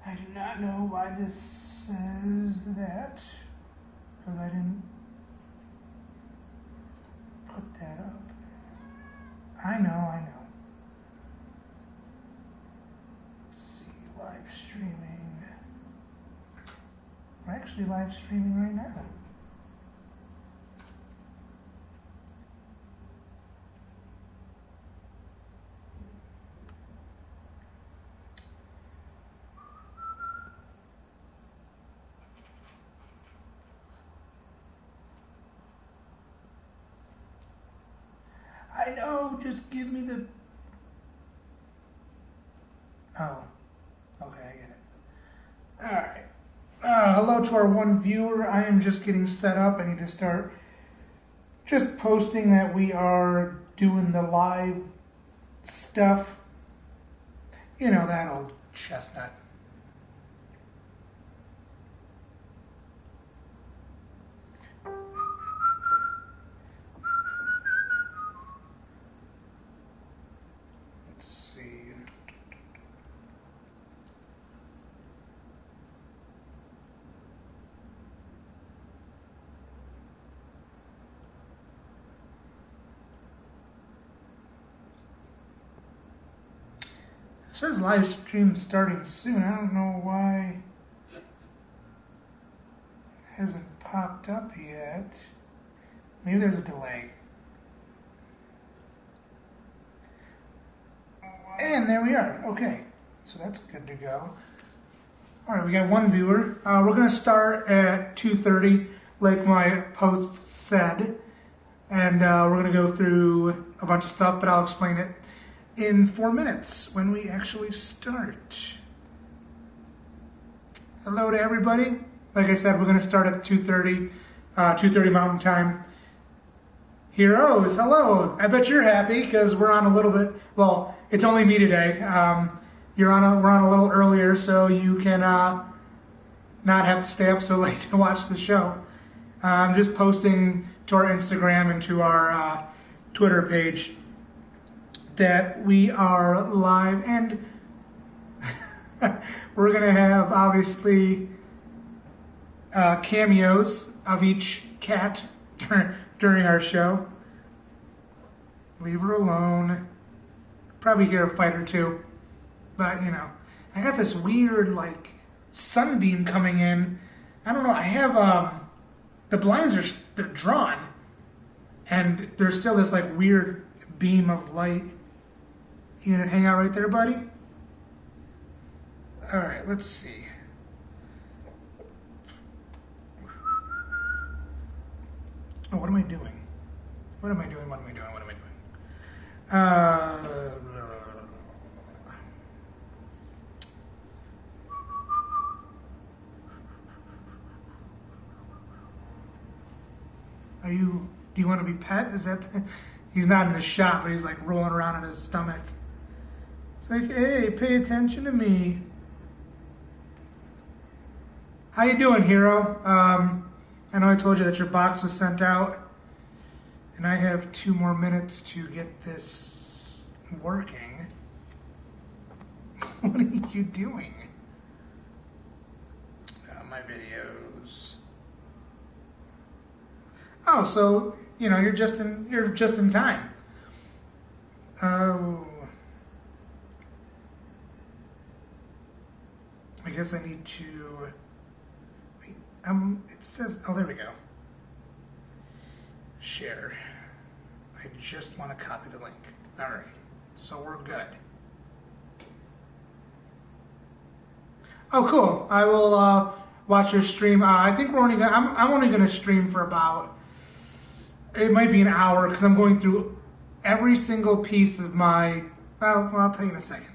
I do not know why this says that, because I didn't put that up. I know. Let's see, live streaming. We're actually live streaming right now. I know, just give me the... Oh, okay, I get it. Alright. Hello to our one viewer. I am just getting set up. I need to start just posting that we are doing the live stuff. You know, that old chestnut. Let's see. It says live stream starting soon. I don't know why it hasn't popped up yet. Maybe there's a delay. And there we are. Okay, so that's good to go. All right, we got one viewer. We're going to start at 2:30, like my post said, and we're going to go through a bunch of stuff, but I'll explain it in 4 minutes when we actually start. Hello to everybody. Like I said, we're going to start at 2:30, 2:30 Mountain Time. Heroes, hello. I bet you're happy because we're on a little bit. Well, it's only me today. We're on a little earlier, so you can not have to stay up so late to watch the show. I'm just posting to our Instagram and to our Twitter page that we are live, and we're going to have, obviously, cameos of each cat during our show. Leave her alone. Probably hear a fight or two. But, you know, I got this weird, like, sunbeam coming in. I don't know, I have, the blinds they're drawn. And there's still this, like, weird beam of light. You gonna hang out right there, buddy? All right, let's see. Oh, what am I doing? What am I doing? Do you want to be pet? Is that, he's not in the shop, but he's like rolling around in his stomach. It's like, hey, pay attention to me. How you doing, hero? I know I told you that your box was sent out, and I have 2 more minutes to get this working. What are you doing? My videos. Oh, so you know you're just in time. Oh, I guess I need to. Wait, it says. Oh, there we go. Share. I just want to copy the link. All right, so we're good. Oh, cool. I will watch your stream. I think we're only gonna. I'm only gonna stream for about. It might be an hour because I'm going through every single piece of my. Well, I'll tell you in a second.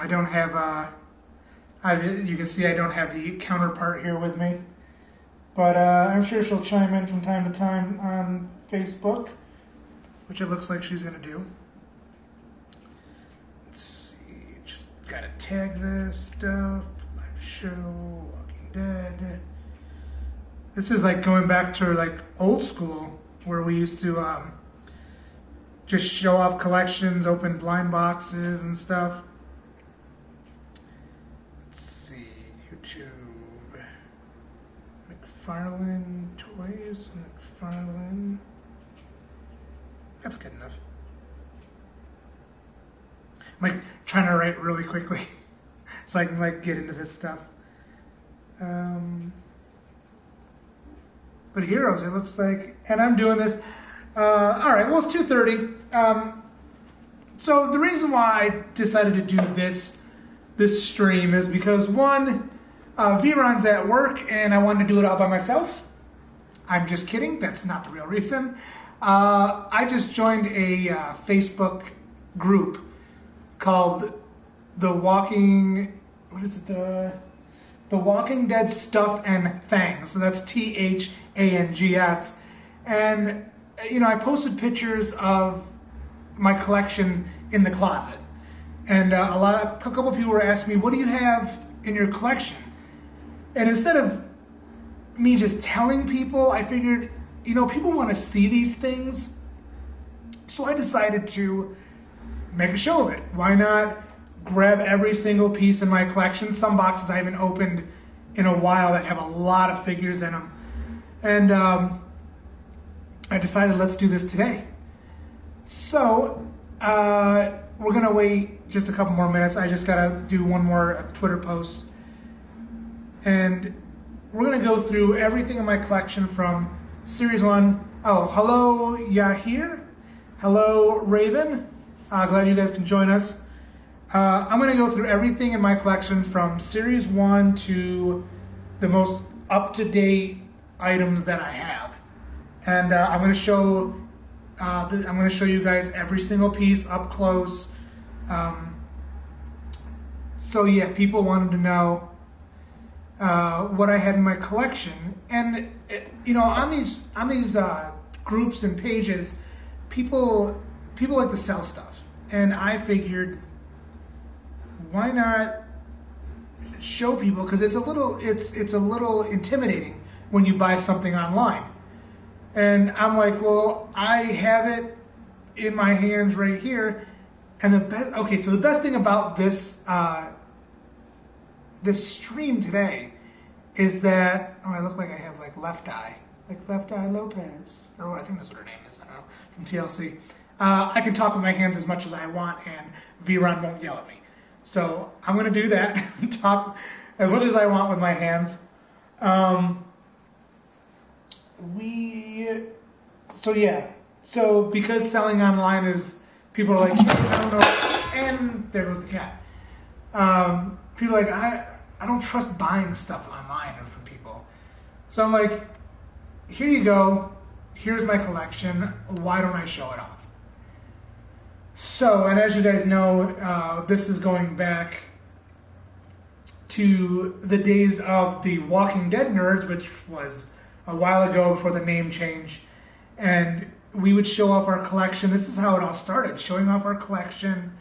I don't have, you can see I don't have the counterpart here with me. But I'm sure she'll chime in from time to time on Facebook, which it looks like she's going to do. Let's see, just got to tag this stuff. Live show, Walking Dead. This is like going back to like old school where we used to just show off collections, open blind boxes and stuff. Let's see, YouTube. McFarlane Toys, McFarlane. That's good enough. I'm like trying to write really quickly so I can like get into this stuff. But Heroes, it looks like, and I'm doing this. All right, well, it's 2:30. So the reason why I decided to do this stream is because one, V-Ron's at work and I wanted to do it all by myself. I'm just kidding. That's not the real reason. I just joined a Facebook group called The Walking Dead Stuff and Things. So that's THANGS. And I posted pictures of my collection in the closet. And a couple of people were asking me, what do you have in your collection? And instead of me just telling people, I figured, people want to see these things. So I decided to make a show of it. Why not grab every single piece in my collection? Some boxes I haven't opened in a while that have a lot of figures in them. And I decided let's do this today. So we're going to wait just a couple more minutes. I just got to do one more Twitter post. And we're going to go through everything in my collection from Series 1. Oh, hello, Yahir. Hello, Raven. Glad you guys can join us. I'm going to go through everything in my collection from Series 1 to the most up-to-date items that I have. And I'm going to show you guys every single piece up close. So yeah, people wanted to know what I had in my collection, and on these groups and pages, people like to sell stuff, and I figured, why not show people? Because it's a little intimidating when you buy something online, and I'm like, well, I have it in my hands right here, and the best thing about this stream today is that, I look like I have like Left Eye Lopez, or I think that's what her name is, I don't know, from TLC. I can talk with my hands as much as I want, and V-Ron won't yell at me. So I'm going to do that, talk as much as I want with my hands. So because selling online is, people are like, hey, I don't know, and there goes the cat. People are like, I don't trust buying stuff online or from people. So I'm like, here you go. Here's my collection. Why don't I show it off? So, and as you guys know, this is going back to the days of the Walking Dead nerds, which was a while ago before the name change. And we would show off our collection. This is how it all started, showing off our collection,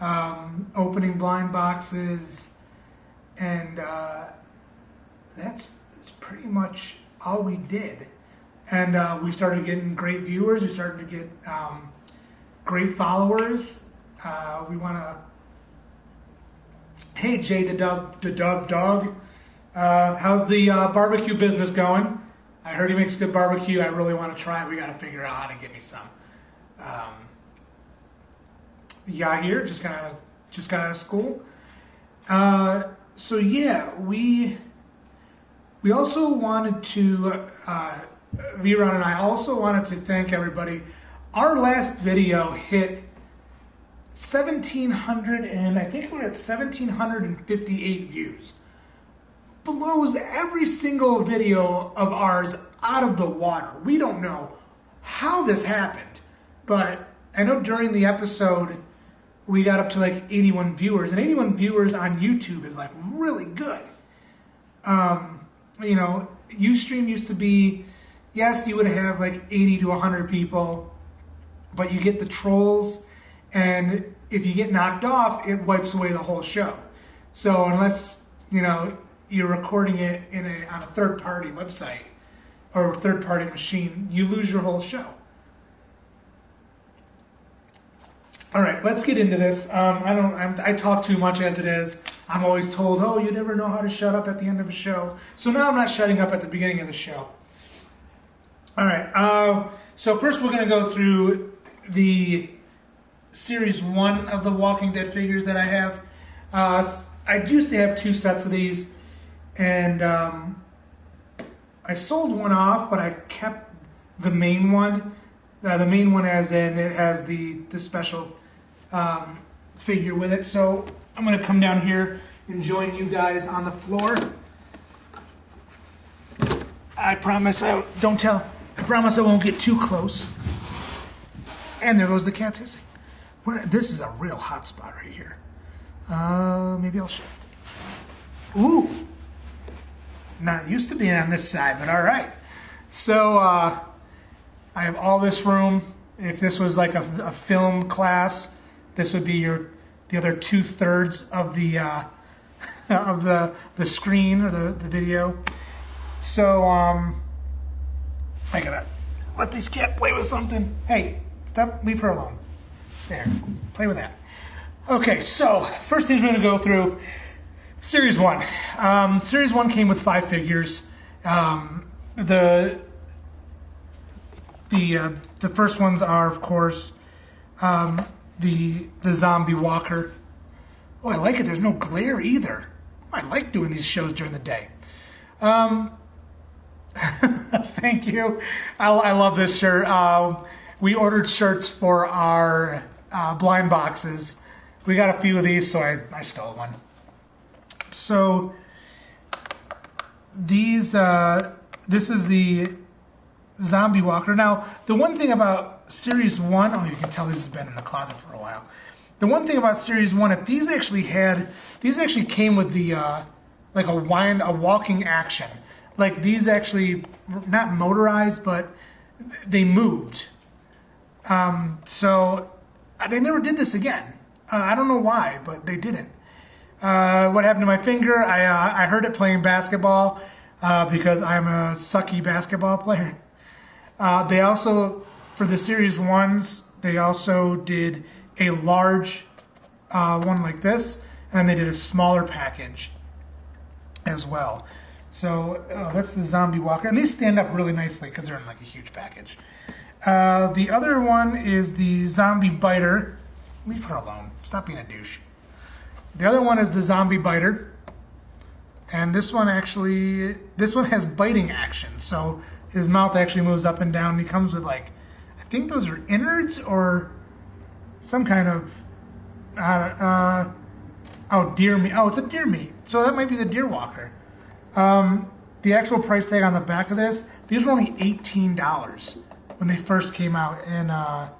opening blind boxes, and that's pretty much all we did. And we started getting great viewers. We started to get great followers. We want to... Hey, Jay the Dog. How's the barbecue business going? I heard he makes good barbecue. I really want to try it. We got to figure out how to get me some. Yahir just got out of school. So yeah, we also wanted to, V-Ron and I also wanted to thank everybody. Our last video hit 1,700, and I think we're at 1,758 views. Blows every single video of ours out of the water. We don't know how this happened, but I know during the episode we got up to like 81 viewers, and 81 viewers on YouTube is like really good. You know, Ustream used to be, yes, you would have like 80 to 100 people, but you get the trolls, and if you get knocked off, it wipes away the whole show. So unless, you know, you're recording it on a third-party website or third-party machine, you lose your whole show. All right, let's get into this. I talk too much as it is. I'm always told, oh, you never know how to shut up at the end of a show. So now I'm not shutting up at the beginning of the show. All right, so first we're going to go through the Series 1 of the Walking Dead figures that I have. I used to have 2 sets of these, and I sold one off, but I kept the main one. The main one as in it has the special figure with it. So I'm going to come down here and join you guys on the floor. I promise I won't get too close. And there goes the cats hissing. This is a real hot spot right here. Maybe I'll shift. Ooh. Not used to being on this side, but all right. So I have all this room. If this was like a film class, this would be the other 2/3 of the of the screen or the video. So I gotta let this cat play with something. Hey, stop! Leave her alone. There, play with that. Okay, so first things we're gonna go through. Series 1. Series 1 came with 5 figures. The first ones are, of course, the zombie walker. Oh, I like it. There's no glare either. I like doing these shows during the day. Thank you. I love this shirt. We ordered shirts for our blind boxes. We got a few of these, so I stole one. So this is the zombie walker. Now, the one thing about Series 1, oh, you can tell this has been in the closet for a while. The one thing about Series 1, if these actually came with the like a walking action. Like these actually not motorized, but they moved. So they never did this again. I don't know why, but they didn't. What happened to my finger? I hurt it playing basketball because I'm a sucky basketball player. They also, for the Series 1s, they also did a large one like this, and they did a smaller package as well. So that's the zombie walker, and these stand up really nicely because they're in like a huge package. The other one is the zombie biter. Leave her alone. Stop being a douche. The other one is the zombie biter, and this one has biting action. So his mouth actually moves up and down. He comes with like, I think those are innards or some kind of deer meat. Oh, it's a deer meat. So that might be the deer walker. The actual price tag on the back of these were only $18 when they first came out, and it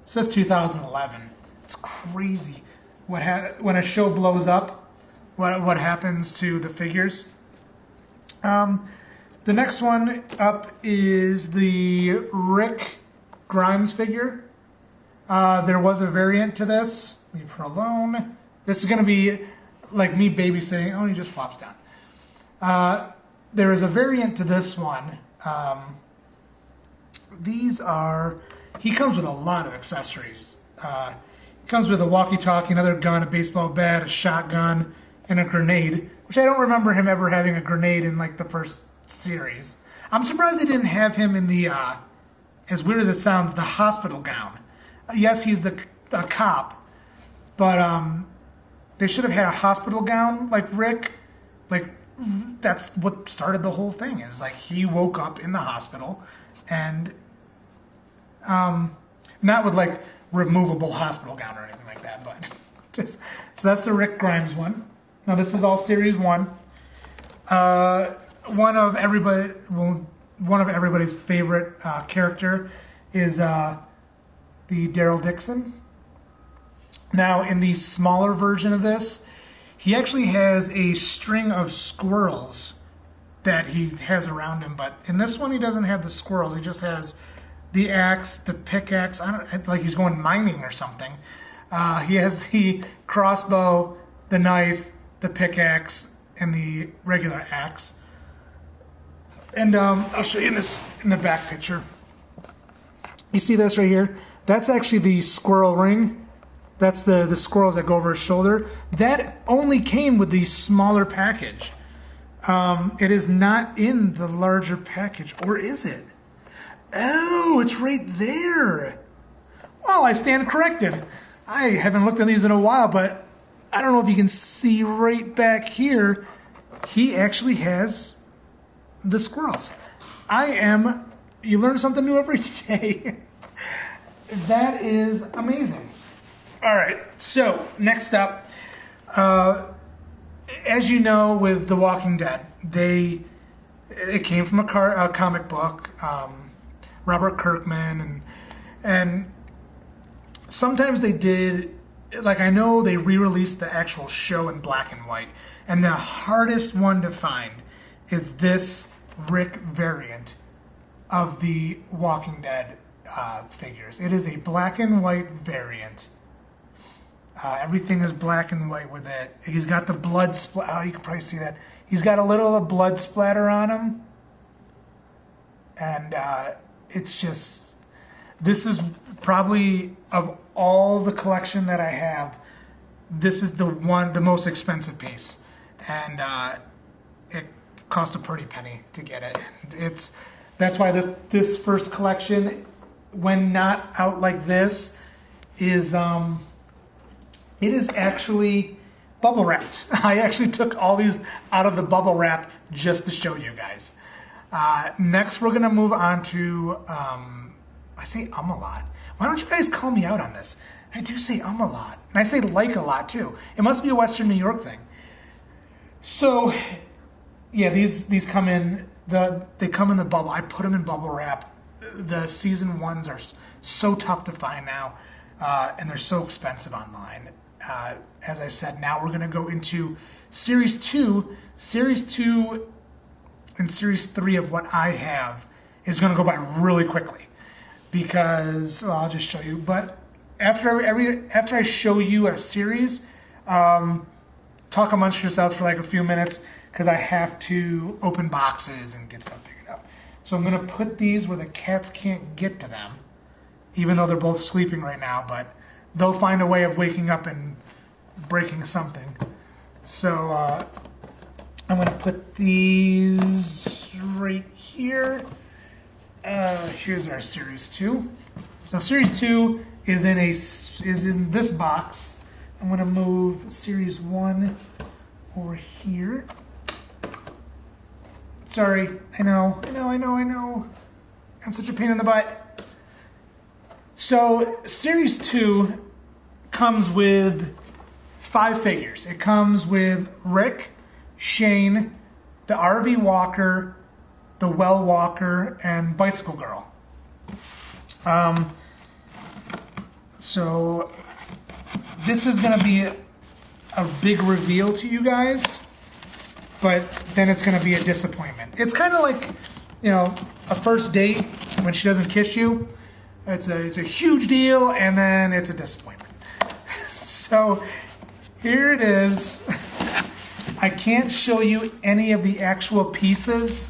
says 2011. It's crazy when a show blows up, what happens to the figures. The next one up is the Rick Grimes figure. There was a variant to this. Leave her alone. This is going to be like me babysitting. Oh, he just flops down. There is a variant to this one. He comes with a lot of accessories. He comes with a walkie-talkie, another gun, a baseball bat, a shotgun, and a grenade, which I don't remember him ever having a grenade in like the first series. I'm surprised they didn't have him in the, as weird as it sounds, the hospital gown. Yes, he's a cop, but they should have had a hospital gown like Rick. Like, that's what started the whole thing, is like he woke up in the hospital, and not with like removable hospital gown or anything like that, but so that's the Rick Grimes one. Now this is all Series 1. One of everybody's favorite character is the Daryl Dixon. Now, in the smaller version of this, he actually has a string of squirrels that he has around him. But in this one, he doesn't have the squirrels. He just has the axe, the pickaxe. I don't like he's going mining or something. He has the crossbow, the knife, the pickaxe, and the regular axe. And I'll show you this in the back picture. You see this right here? That's actually the squirrel ring. That's the squirrels that go over his shoulder. That only came with the smaller package. It is not in the larger package, or is it? Oh, it's right there. Well, I stand corrected. I haven't looked at these in a while, but I don't know if you can see right back here. He actually has the squirrels. You learn something new every day. That is amazing. All right, so next up, as you know, with The Walking Dead, it came from a comic book, Robert Kirkman, and sometimes they did, like I know they re-released the actual show in black and white, and the hardest one to find is this Rick variant of the Walking Dead figures. It is a black and white variant. Everything is black and white with it. He's got the blood splatter. Oh, you can probably see that. He's got a little blood splatter on him. And it's just, this is probably, of all the collection that I have, this is the most expensive piece. And it cost a pretty penny to get it. That's why this first collection, when not out like this, is it is actually bubble wrapped. I actually took all these out of the bubble wrap just to show you guys. Next, we're going to move on to, I say a lot. Why don't you guys call me out on this? I do say a lot. And I say like a lot, too. It must be a Western New York thing. So, yeah, these come in, they come in the bubble. I put them in bubble wrap. The season ones are so tough to find now, and they're so expensive online. As I said, now we're going to go into Series 2. Series 2 and Series 3 of what I have is going to go by really quickly because, well, I'll just show you. But after I show you a series, talk amongst yourselves for like a few minutes because I have to open boxes and get stuff figured out. So I'm going to put these where the cats can't get to them, even though they're both sleeping right now, but they'll find a way of waking up and breaking something. So I'm going to put these right here. Here's our Series 2. So Series 2 is in this box. I'm going to move Series 1 over here. Sorry, I know. I'm such a pain in the butt. So Series 2 comes with 5 figures. It comes with Rick, Shane, the RV Walker, the Well Walker, and Bicycle Girl. So this is going to be a big reveal to you guys, but then it's going to be a disappointment. It's kind of like, a first date when she doesn't kiss you. It's a huge deal, and then it's a disappointment. So here it is. I can't show you any of the actual pieces.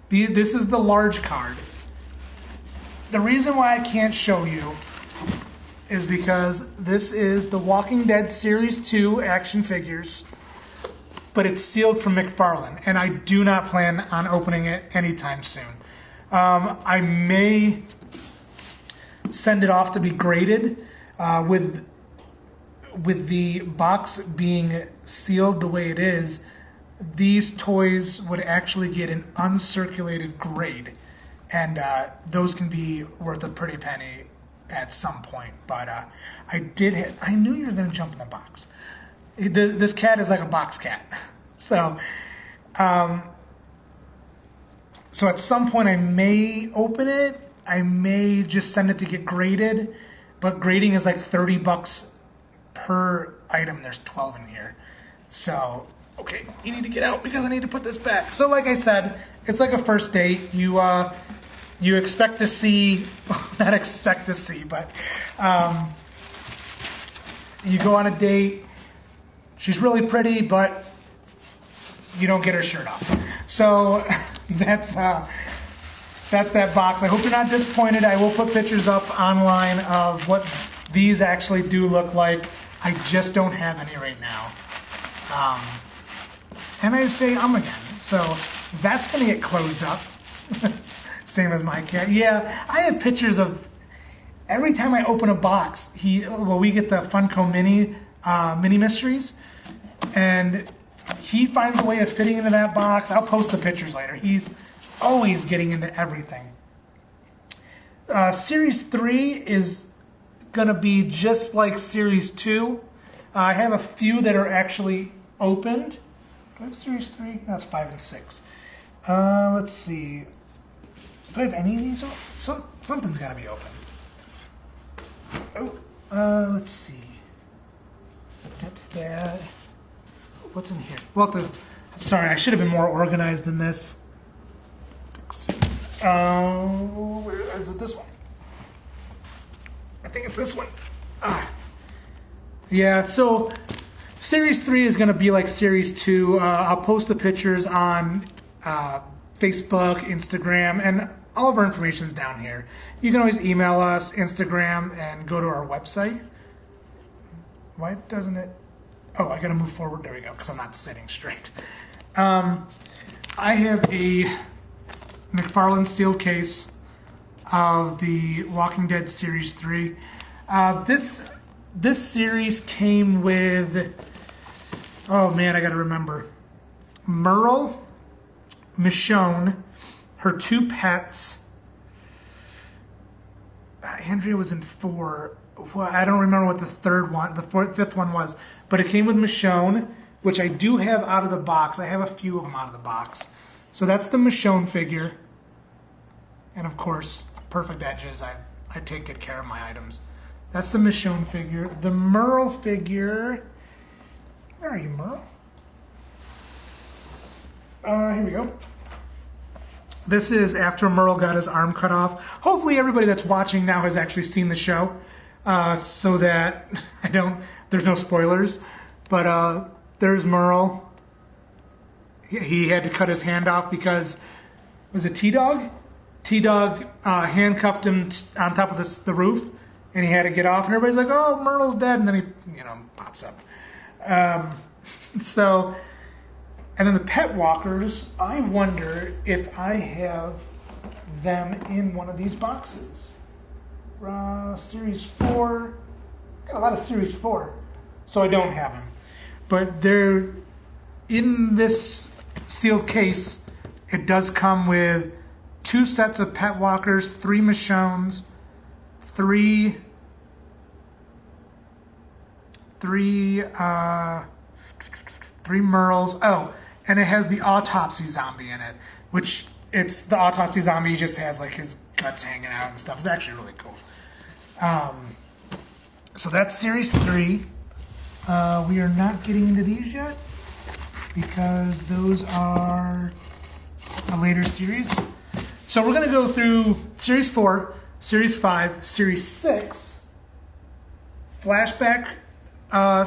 This is the large card. The reason why I can't show you is because this is the Walking Dead Series 2 action figures, but it's sealed from McFarlane, and I do not plan on opening it anytime soon. I may send it off to be graded with the box being sealed the way it is. These toys would actually get an uncirculated grade, and those can be worth a pretty penny at some point. But I knew you were going to jump in the box. This cat is like a box cat. So at some point I may open it. I may just send it to get graded, but grading is like $30 per item, there's 12 in here. So, okay, you need to get out because I need to put this back. So like I said, it's like a first date. You expect to see, not expect to see, but you go on a date. She's really pretty, but you don't get her shirt off. So that's that box. I hope you're not disappointed. I will put pictures up online of what these actually do look like. I just don't have any right now. And I say again. So that's going to get closed up. Same as my cat. Yeah, I have pictures of every time I open a box. We get the Funko mini mysteries, and he finds a way of fitting into that box. I'll post the pictures later. He's always getting into everything. Series 3 is going to be just like Series 2. I have a few that are actually opened. Do I have Series 3? That's 5 and 6. Let's see. Do I have any of these? Something's got to be open. Let's see. That's that. What's in here? Sorry, I should have been more organized than this. Where is it? This one? I think it's this one. Yeah, so Series 3 is going to be like Series 2. I'll post the pictures on Facebook, Instagram, and all of our information is down here. You can always email us, Instagram, and go to our website. Why doesn't it? Oh, I got to move forward. There we go, because I'm not sitting straight. I have a McFarlane sealed case of the Walking Dead Series 3. This series came with, oh man, I got to remember, Merle, Michonne, her 2 pets. Andrea was in 4. Well, I don't remember what the fifth one was, but it came with Michonne, which I do have out of the box. I have a few of them out of the box. So that's the Michonne figure. And of course, perfect edges. I take good care of my items. That's the Michonne figure. The Merle figure. Where are you, Merle? Here we go. This is after Merle got his arm cut off. Hopefully everybody that's watching now has actually seen the show, so that there's no spoilers. But there's Merle. He had to cut his hand off because, was it T-Dog? T-Dog handcuffed him on top of the roof, and he had to get off. And everybody's like, "Oh, Merle's dead," and then he, pops up. And then the pet walkers, I wonder if I have them in one of these boxes. Series 4. I got a lot of Series 4, so I don't have them. But they're in this sealed case. It does come with 2 sets of pet walkers, 3 Michonnes, 3 Merles. Oh, and it has the autopsy zombie in it, which it's the autopsy zombie. He just has like his guts hanging out and stuff. It's actually really cool. So that's Series 3. We are not getting into these yet because those are a later series. So we're going to go through Series 4, Series 5, Series 6, flashback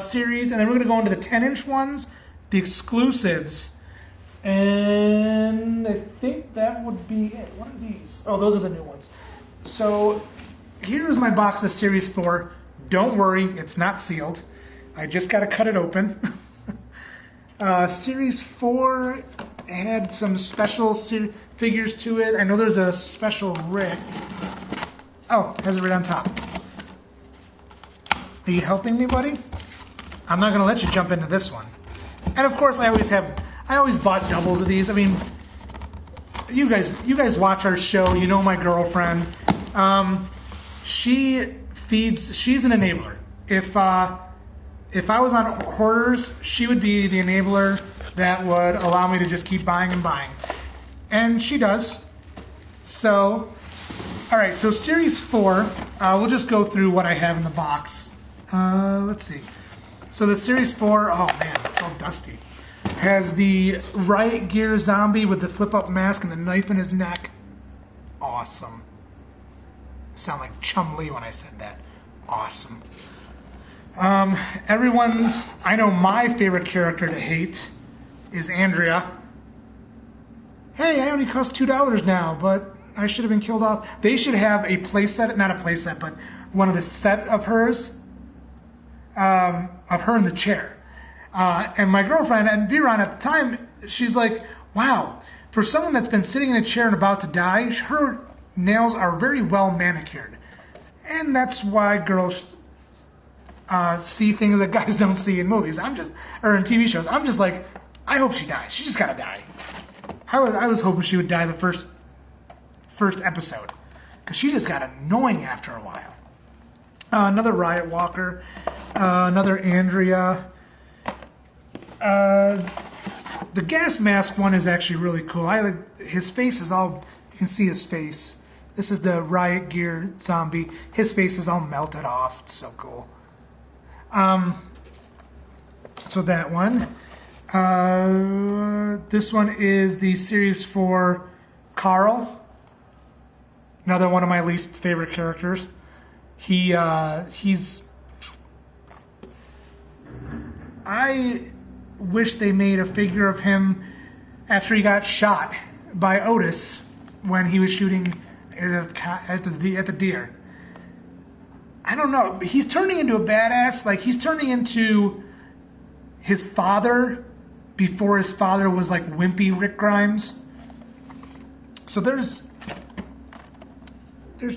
series, and then we're going to go into the 10-inch ones, the exclusives, and I think that would be it. What are these? Oh, those are the new ones. So here's my box of Series 4. Don't worry, it's not sealed. I just got to cut it open. Series 4 had some special figures to it. I know there's a special Rick. Oh, has it right on top. Are you helping me, buddy? I'm not going to let you jump into this one. And of course, I always bought doubles of these. I mean, you guys watch our show. You know my girlfriend. She's an enabler. If I was on Hoarders, she would be the enabler that would allow me to just keep buying and buying. And she does. So, all right, so Series 4, we'll just go through what I have in the box. Let's see. So the Series 4, oh man, it's all dusty. Has the Riot Gear zombie with the flip-up mask and the knife in his neck. Awesome. Sound like Chum-Li when I said that. Awesome. I know my favorite character to hate is Andrea. Hey, I only cost $2 now, but I should have been killed off. They should have a playset, not a playset, but one of the set of hers, of her in the chair. And my girlfriend, and Viron at the time, she's like, wow, for someone that's been sitting in a chair and about to die, her nails are very well manicured. And that's why girls see things that guys don't see in movies. Or in TV shows. I'm just like, I hope she dies. She just gotta die. I was hoping she would die the first episode, because she just got annoying after a while. Another Riot Walker, another Andrea. The gas mask one is actually really cool. His face is all, you can see his face. This is the Riot Gear zombie. His face is all melted off. It's so cool. So that one. This one is the Series 4 Carl. Another one of my least favorite characters. He's. I wish they made a figure of him after he got shot by Otis when he was shooting at the deer. I don't know. He's turning into a badass. Like, he's turning into his father before his father was like wimpy Rick Grimes. So there's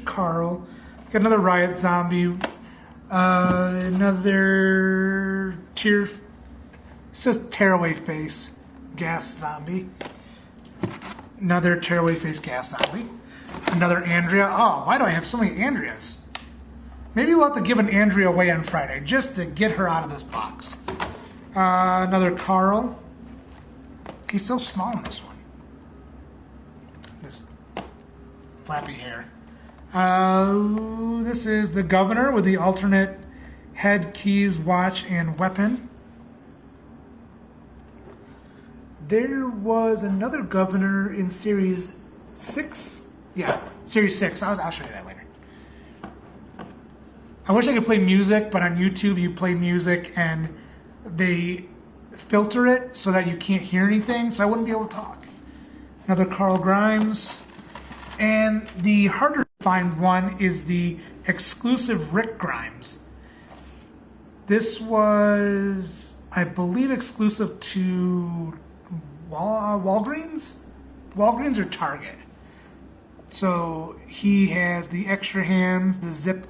Carl. Got another Riot zombie. Another says tearaway face gas zombie. Another tearaway face gas zombie. Another Andrea. Oh, why do I have so many Andreas? Maybe we'll have to give an Andrea away on Friday just to get her out of this box. Another Carl. He's so small in this one. This flappy hair. This is the Governor with the alternate head, keys, watch, and weapon. There was another Governor in Series 6. Yeah, Series 6. I'll show you that later. I wish I could play music, but on YouTube you play music and they filter it so that you can't hear anything, so I wouldn't be able to talk. Another Carl Grimes. And the harder to find one is the exclusive Rick Grimes. This was, I believe, exclusive to Walgreens? Walgreens or Target. So he has the extra hands, the zip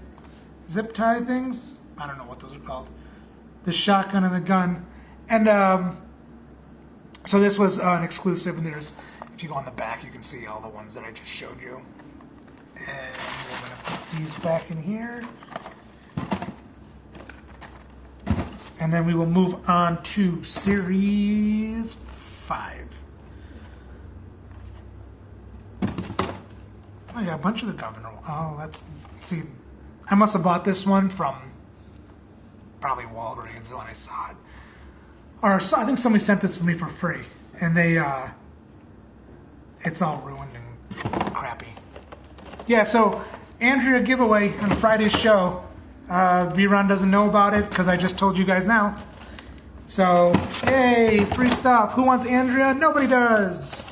tie things. I don't know what those are called. The shotgun and the gun. And so this was an exclusive, and there's, if you go on the back, you can see all the ones that I just showed you. And we're going to put these back in here. And then we will move on to Series 5. I got a bunch of the Governor. Oh, let's see. I must have bought this one from probably Walgreens when I saw it. Or so, I think somebody sent this for me for free. And they, it's all ruined and crappy. Yeah, so Andrea giveaway on Friday's show. Viron doesn't know about it because I just told you guys now. So, yay, free stuff. Who wants Andrea? Nobody does.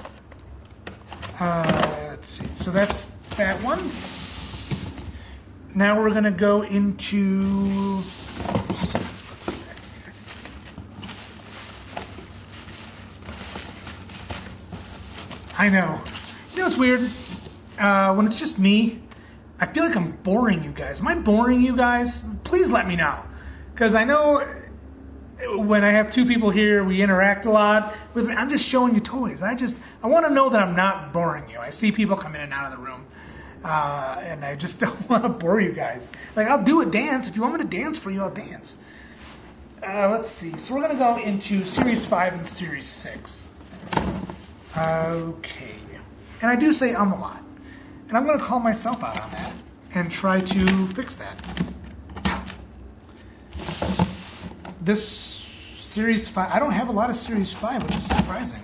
Let's see. So that's that one. Now we're going to go into... I know. You know what's weird? When it's just me, I feel like I'm boring you guys. Am I boring you guys? Please let me know. Because I know when I have two people here, we interact a lot. I'm just showing you toys. I want to know that I'm not boring you. I see people come in and out of the room. And I just don't want to bore you guys. Like, I'll do a dance. If you want me to dance for you, I'll dance. Let's see. So we're going to go into Series 5 and Series 6. Okay. And I do say a lot. And I'm going to call myself out on that and try to fix that. this Series 5, I don't have a lot of Series 5, which is surprising.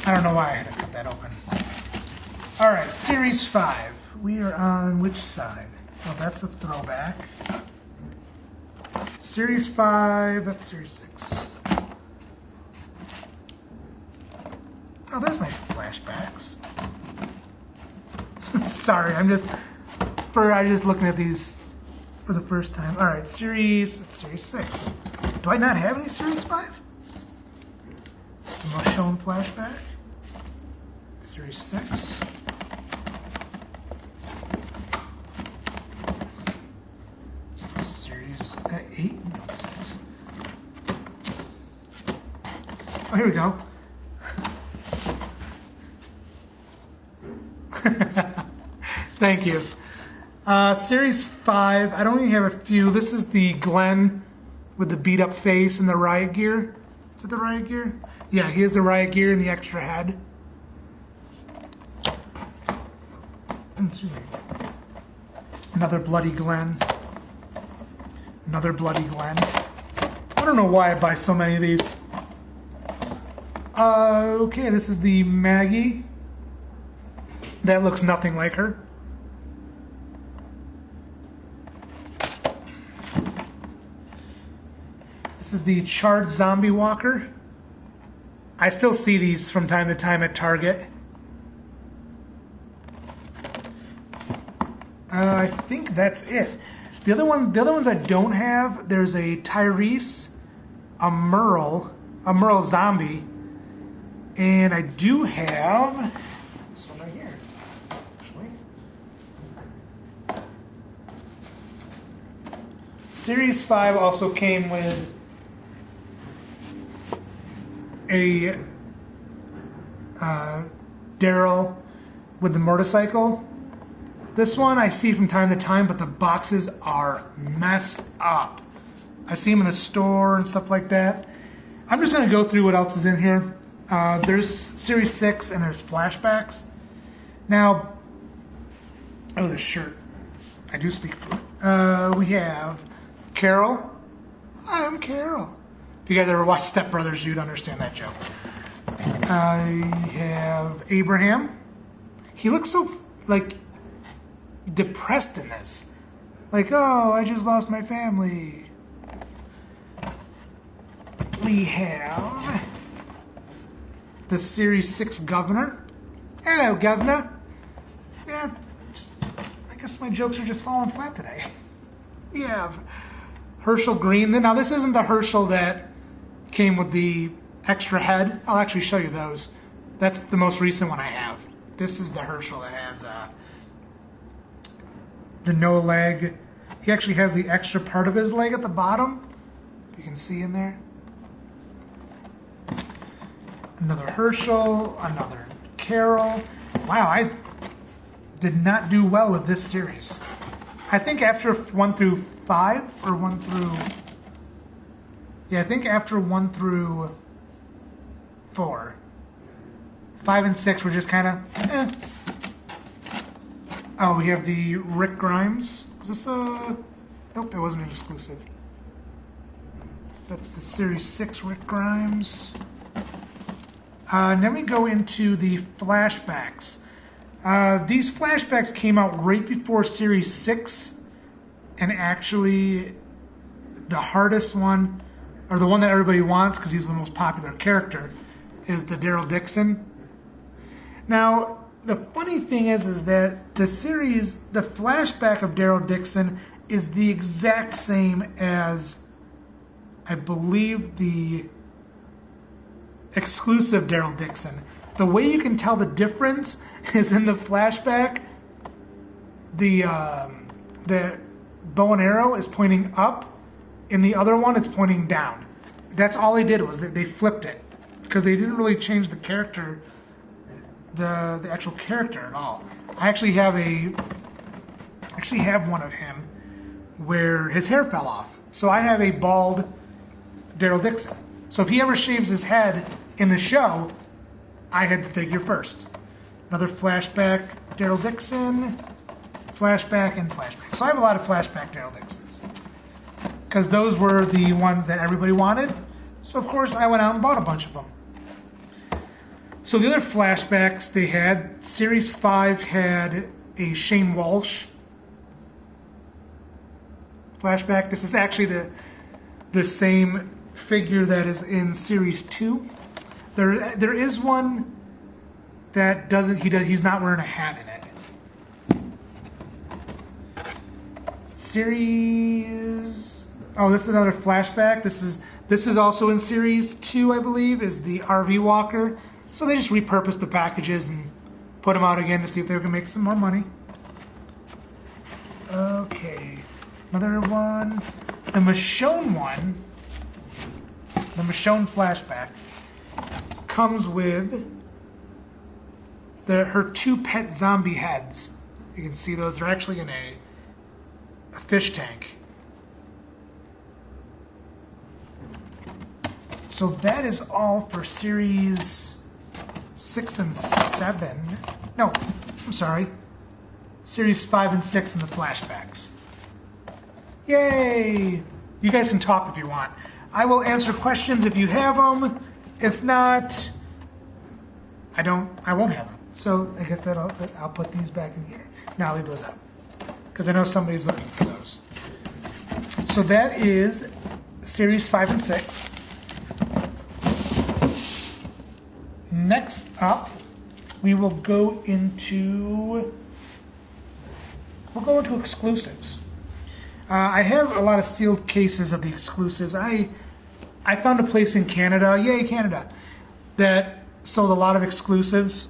I don't know why I had to cut that open. All right, Series 5. We are on which side? Oh, that's a throwback. Series 5, that's Series 6. Oh, there's my flashbacks. Sorry, I'm just looking at these for the first time. All right, Series 6. Do I not have any Series 5? Some more shown flashback. Series 6. Series 8. No, 6. Oh, here we go. Thank you. Series 5, I only have a few. This is the Glenn with the beat up face and the riot gear. Is it the riot gear? Yeah, he has the riot gear and the extra head. Another bloody Glenn. Another bloody Glenn. I don't know why I buy so many of these. Okay, this is the Maggie. That looks nothing like her. This is the Charged Zombie Walker. I still see these from time to time at Target. I think that's it. The other ones I don't have. There's a Tyrese, a Merle zombie, and I do have this one right here. Actually, Series 5 also came with a Daryl with the motorcycle. This one I see from time to time, but the boxes are messed up. I see them in the store and stuff like that. I'm just going to go through what else is in here. There's Series 6 and there's flashbacks. Now, oh, this shirt. I do speak fluent. We have Carol. I'm Carol. If you guys ever watched Step Brothers, you'd understand that joke. I have Abraham. He looks so, like, depressed in this. Like, oh, I just lost my family. We have the Series 6 Governor. Hello, Governor. Yeah, I guess my jokes are just falling flat today. We have Herschel Green. Now, this isn't the Herschel that came with the extra head. I'll actually show you those. That's the most recent one I have. This is the Herschel that has the no leg. He actually has the extra part of his leg at the bottom. You can see in there. Another Herschel, another Carol. Wow, I did not do well with this series. I think after 1 through 5, or 1 through... Yeah, I think after 1 through 4. 5 and 6 were just kind of, Oh, we have the Rick Grimes. Is this a... Nope, it wasn't an exclusive. That's the Series 6 Rick Grimes. And then we go into the flashbacks. These flashbacks came out right before Series 6, and actually the hardest one, or the one that everybody wants because he's the most popular character, is the Daryl Dixon. Now, the funny thing is that the series, the flashback of Daryl Dixon is the exact same as, I believe, the exclusive Daryl Dixon. The way you can tell the difference is in the flashback, the bow and arrow is pointing up, in the other one it's pointing down. That's all they did, was they flipped it, because they didn't really change the character, the actual character at all. I actually have one of him where his hair fell off. So I have a bald Daryl Dixon. So if he ever shaves his head in the show, I had the figure first. Another flashback Daryl Dixon, flashback, and flashback. So I have a lot of flashback Daryl Dixon. because those were the ones that everybody wanted. So of course I went out and bought a bunch of them. So the other flashbacks they had, Series 5 had a Shane Walsh flashback. This is actually the same figure that is in Series 2. There is one that he's not wearing a hat in it. This is another flashback. This is also in Series 2, I believe, is the RV Walker. So they just repurposed the packages and put them out again to see if they can make some more money. Okay, another one. The Michonne one, the Michonne flashback, comes with her 2 pet zombie heads. You can see those. They're actually in a fish tank. So that is all for Series 6 and 7. No, I'm sorry. Series 5 and 6 in the flashbacks. Yay! You guys can talk if you want. I will answer questions if you have them. If not, I won't have them. So I guess I'll put these back in here. Now I'll leave those up, because I know somebody's looking for those. So that is Series 5 and 6. Next up, we will go into exclusives. I have a lot of sealed cases of the exclusives. I found a place in Canada, yay Canada, that sold a lot of exclusives,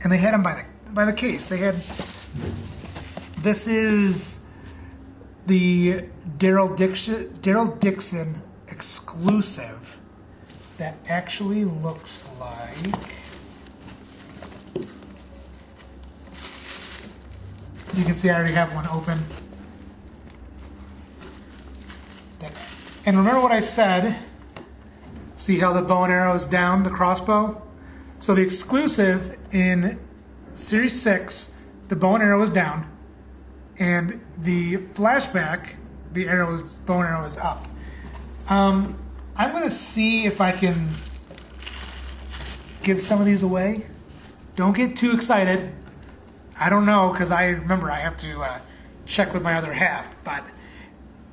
and they had them by the case. This is the Daryl Dixon exclusive that actually looks like, you can see I already have one open. And remember what I said, see how the bow and arrow is down, the crossbow? So the exclusive in Series 6, the bow and arrow is down, and the flashback, bow and arrow is up. I'm going to see if I can give some of these away. Don't get too excited. I don't know, because I have to check with my other half, but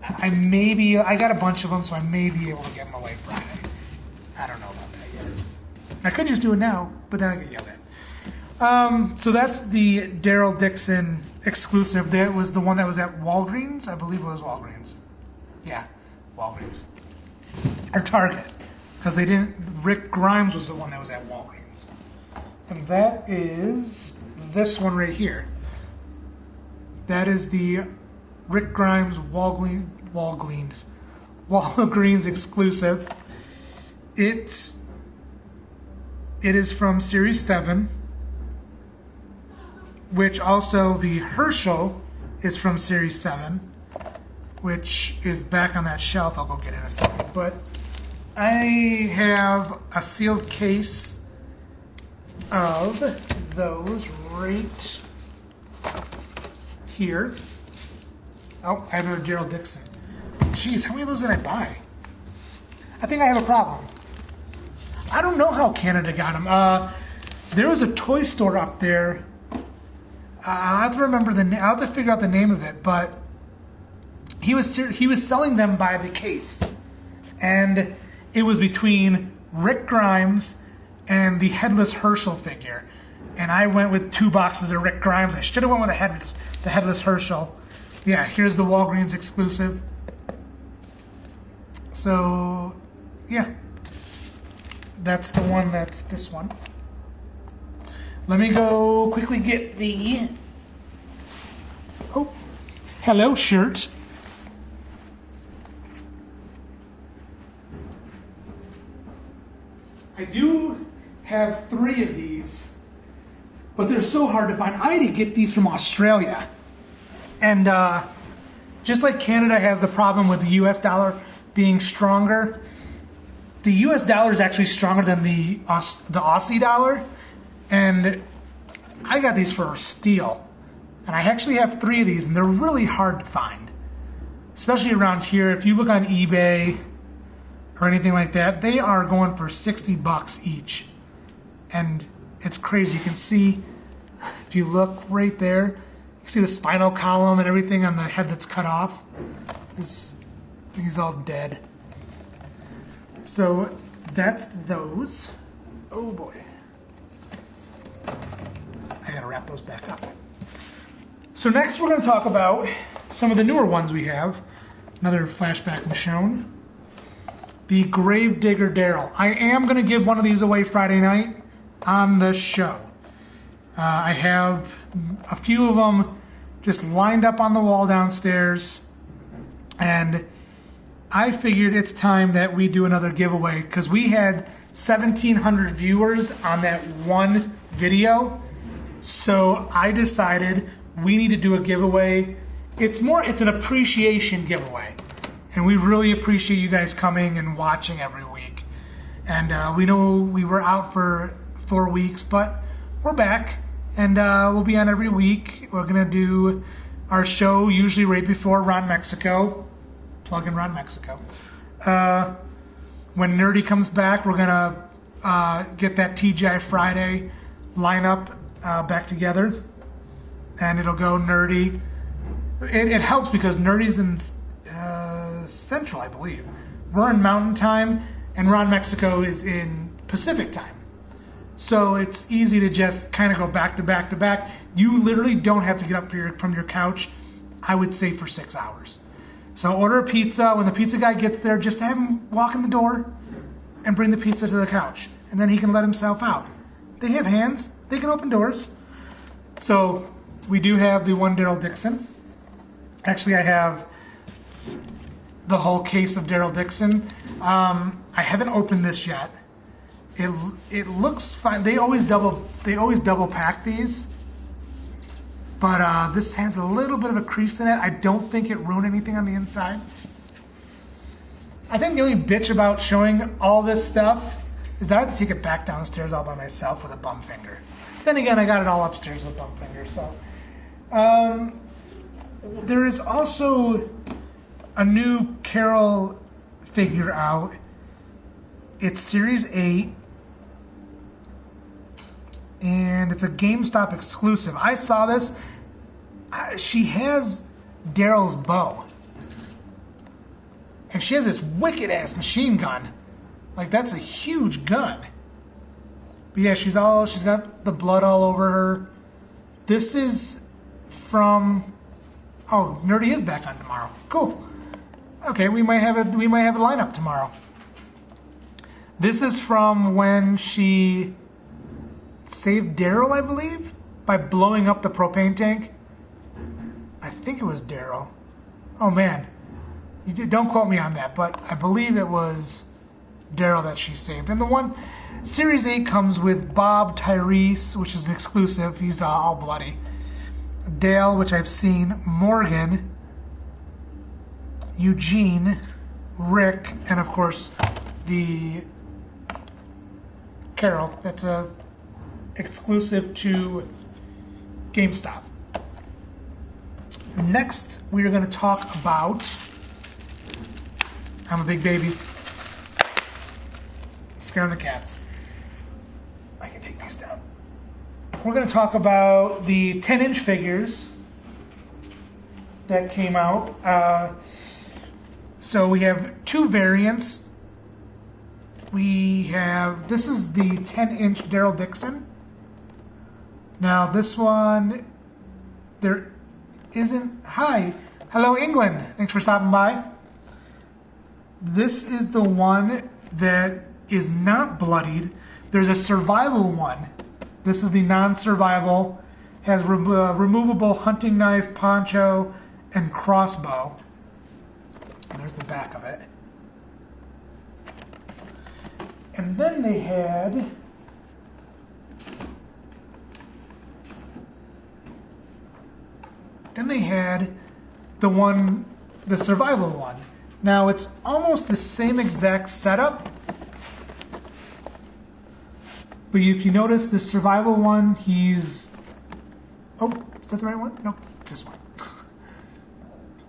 I got a bunch of them, so I may be able to get them away Friday. I don't know about that yet. I could just do it now, but then I get yelled at. So that's the Daryl Dixon exclusive. That was the one that was at Walgreens. I believe it was Walgreens. Yeah, Walgreens. Or Target. Because Rick Grimes was the one that was at Walgreens. And that is this one right here. That is the Rick Grimes Walgreens exclusive. It is from Series 7, which also the Herschel is from Series 7, which is back on that shelf. I'll go get it in a second. But I have a sealed case of those right here. Oh, I have a Daryl Dixon. Jeez, how many of those did I buy? I think I have a problem. I don't know how Canada got them. There was a toy store up there. I have to remember the name. I have to figure out the name of it. But he was selling them by the case, and it was between Rick Grimes and the headless Herschel figure. And I went with 2 boxes of Rick Grimes. I should have went with the headless Herschel. Yeah, here's the Walgreens exclusive. So, yeah. That's the one, that's this one. Let me go quickly get the hello shirt. I do have 3 of these, but they're so hard to find. I had to get these from Australia. And just like Canada has the problem with the US dollar being stronger, the US dollar is actually stronger than the Aussie dollar. And I got these for a steal. And I actually have 3 of these, and they're really hard to find. especially around here, if you look on eBay or anything like that, they are going for $60 each. And it's crazy. You can see, if you look right there, you can see the spinal column and everything on the head that's cut off. He's all dead. So that's those. Oh boy. I gotta wrap those back up. So next we're going to talk about some of the newer ones we have. Another flashback Michonne. The Gravedigger Daryl. I am going to give one of these away Friday night on the show. I have a few of them just lined up on the wall downstairs, and I figured it's time that we do another giveaway because we had 1,700 viewers on that one video. So I decided we need to do a giveaway. It's an appreciation giveaway. And we really appreciate you guys coming and watching every week. And we know we were out for 4 weeks, but we're back. And we'll be on every week. We're going to do our show usually right before Ron Mexico. Plug in Ron Mexico. When Nerdy comes back, we're going to get that TGI Friday lineup back together. And it'll go Nerdy. It helps because Nerdy's in Central, I believe. We're in Mountain Time, and Ron Mexico is in Pacific Time. So it's easy to just kind of go back to back to back. You literally don't have to get up from your couch, I would say, for 6 hours. So order a pizza. When the pizza guy gets there, just have him walk in the door and bring the pizza to the couch. And then he can let himself out. They have hands. They can open doors. So we do have the one Daryl Dixon. Actually, I have the whole case of Daryl Dixon. I haven't opened this yet. It looks fine. They always double pack these, but this has a little bit of a crease in it. I don't think it ruined anything on the inside. I think the only bitch about showing all this stuff is that I have to take it back downstairs all by myself with a bum finger. Then again, I got it all upstairs with a bum finger. So there is also a new Carol figure out. It's Series 8. And it's a GameStop exclusive. I saw this. She has Daryl's bow. And she has this wicked-ass machine gun. Like, that's a huge gun. But yeah, she's got the blood all over her. This is from... Oh, Nerdy is back on tomorrow. Cool. Okay, we might have a lineup tomorrow. This is from when she saved Daryl, I believe, by blowing up the propane tank. I think it was Daryl. Oh man, don't quote me on that, but I believe it was Daryl that she saved. And the one Series 8 comes with Bob Tyrese, which is exclusive. He's all bloody. Dale, which I've seen. Morgan, Eugene, Rick, and of course the Carol. That's a exclusive to GameStop. Next, we are going to talk about... I'm a big baby. Scaring the cats. I can take these down. We're going to talk about the 10-inch figures that came out. So we have two variants. This is the 10-inch Daryl Dixon. Now this one, there isn't... Hi. Hello, England. Thanks for stopping by. This is the one that is not bloodied. There's a survival one. This is the non-survival. Has removable hunting knife, poncho, and crossbow. And there's the back of it. And then they had... the survival one. Now it's almost the same exact setup, but if you notice the survival one, he's... Oh, is that the right one? Nope, it's this one.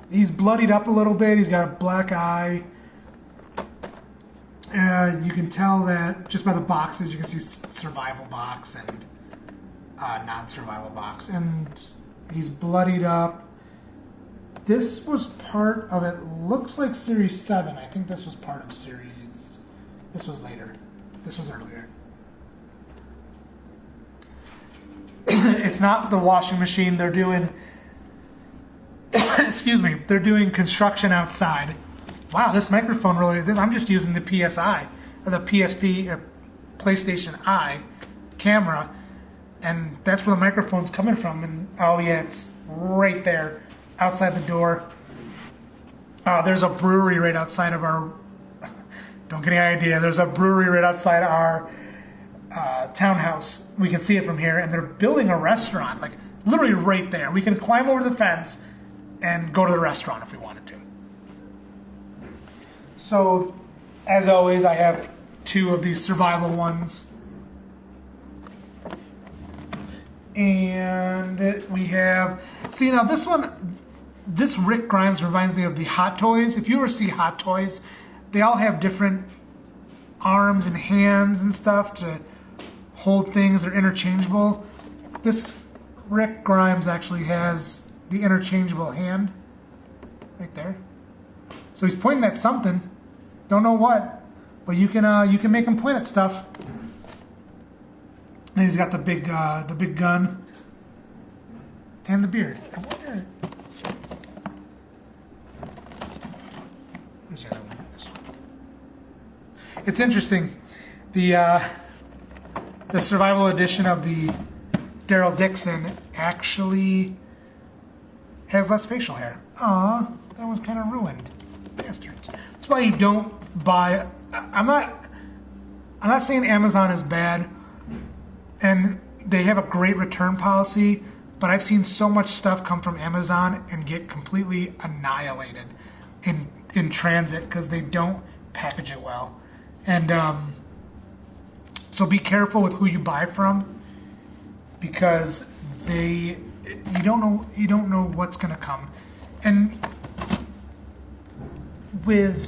He's bloodied up a little bit. He's got a black eye. You can tell that just by the boxes. You can see survival box and non-survival box. And he's bloodied up. This was part of it. Looks like Series 7. I think this was part of Series... This was later. This was earlier. It's not the washing machine. They're doing... excuse me. They're doing construction outside. Wow, this microphone really... I'm just using the PSI, or the PSP, or PlayStation Eye camera, and that's where the microphone's coming from. And oh yeah, it's right there, outside the door. There's a brewery right outside of our... Don't get any idea. There's a brewery right outside our townhouse. We can see it from here, and they're building a restaurant, like literally right there. We can climb over the fence and go to the restaurant if we wanted to. So, as always, I have 2 of these survival ones. And we have... See, now this one, this Rick Grimes reminds me of the Hot Toys. If you ever see Hot Toys, they all have different arms and hands and stuff to hold things. They're interchangeable. This Rick Grimes actually has the interchangeable hand right there. So he's pointing at something. Don't know what, but you can make him point at stuff. And he's got the big gun and the beard. I wonder. Where's the other one? It's interesting. The survival edition of the Daryl Dixon actually has less facial hair. Aw, that was kind of ruined. Bastards. That's why you don't buy... I'm not saying Amazon is bad, and they have a great return policy, but I've seen so much stuff come from Amazon and get completely annihilated in transit because they don't package it well. And so be careful with who you buy from, because you don't know what's going to come. And with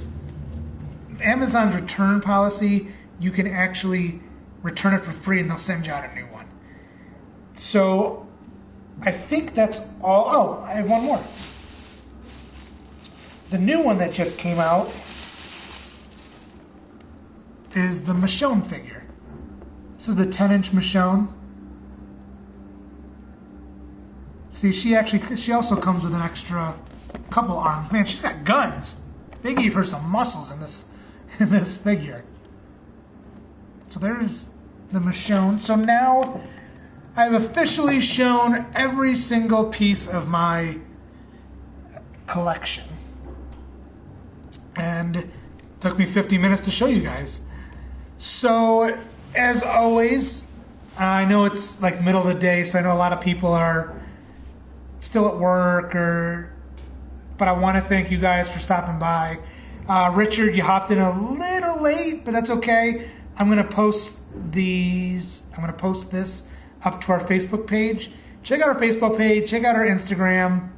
Amazon's return policy, you can actually return it for free and they'll send you out a new one. So I think that's all. Oh, I have one more. The new one that just came out is the Michonne figure. This is the 10-inch Michonne. See, she also comes with an extra couple arms. Man, she's got guns. They gave her some muscles in this figure. So there's the Michonne. So now I've officially shown every single piece of my collection. And it took me 50 minutes to show you guys. So, as always, I know it's like middle of the day, so I know a lot of people are still at work, but I want to thank you guys for stopping by. Richard, you hopped in a little late, but that's okay. I'm going to post this up to our Facebook page. Check out our Facebook page. Check out our Instagram.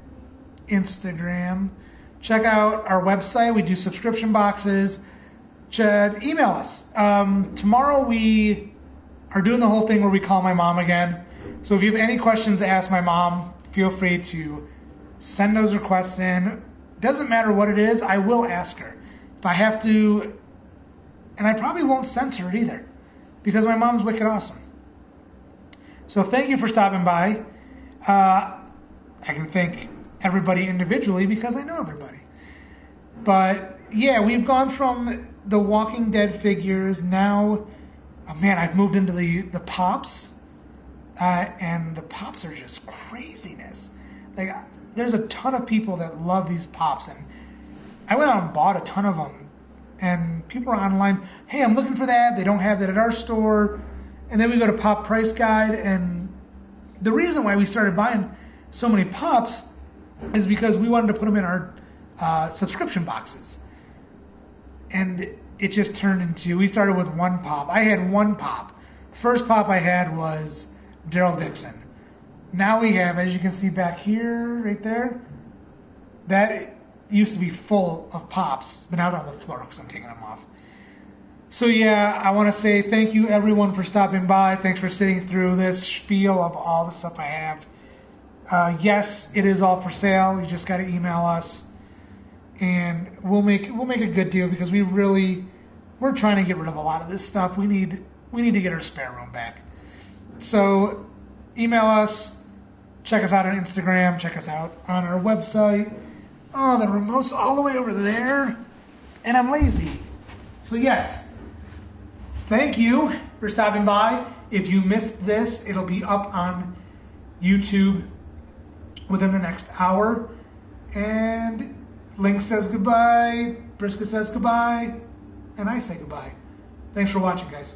Check out our website. We do subscription boxes. Email us. Tomorrow we are doing the whole thing where we call my mom again. So if you have any questions to ask my mom, feel free to send those requests in. Doesn't matter what it is, I will ask her. If I have to, and I probably won't censor it either, because my mom's wicked awesome. So thank you for stopping by. I can thank everybody individually because I know everybody. But yeah, we've gone from the Walking Dead figures. Now, I've moved into the Pops. And the Pops are just craziness. Like, there's a ton of people that love these Pops. And I went out and bought a ton of them. And people are online, hey, I'm looking for that. They don't have that at our store. And then we go to Pop Price Guide. And the reason why we started buying so many Pops is because we wanted to put them in our subscription boxes. And it just turned into, we started with one Pop. I had one Pop. First Pop I had was Daryl Dixon. Now we have, as you can see back here, right there, that used to be full of pops, but now they're on the floor because I'm taking them off. So yeah, I want to say thank you everyone for stopping by. Thanks for sitting through this spiel of all the stuff I have. Yes, it is all for sale. You just got to email us, and we'll make a good deal because we're trying to get rid of a lot of this stuff. We need to get our spare room back. So email us, check us out on Instagram, check us out on our website. Oh, the remote's all the way over there, and I'm lazy. So yes, thank you for stopping by. If you missed this, it'll be up on YouTube within the next hour. And Link says goodbye, Brisket says goodbye, and I say goodbye. Thanks for watching, guys.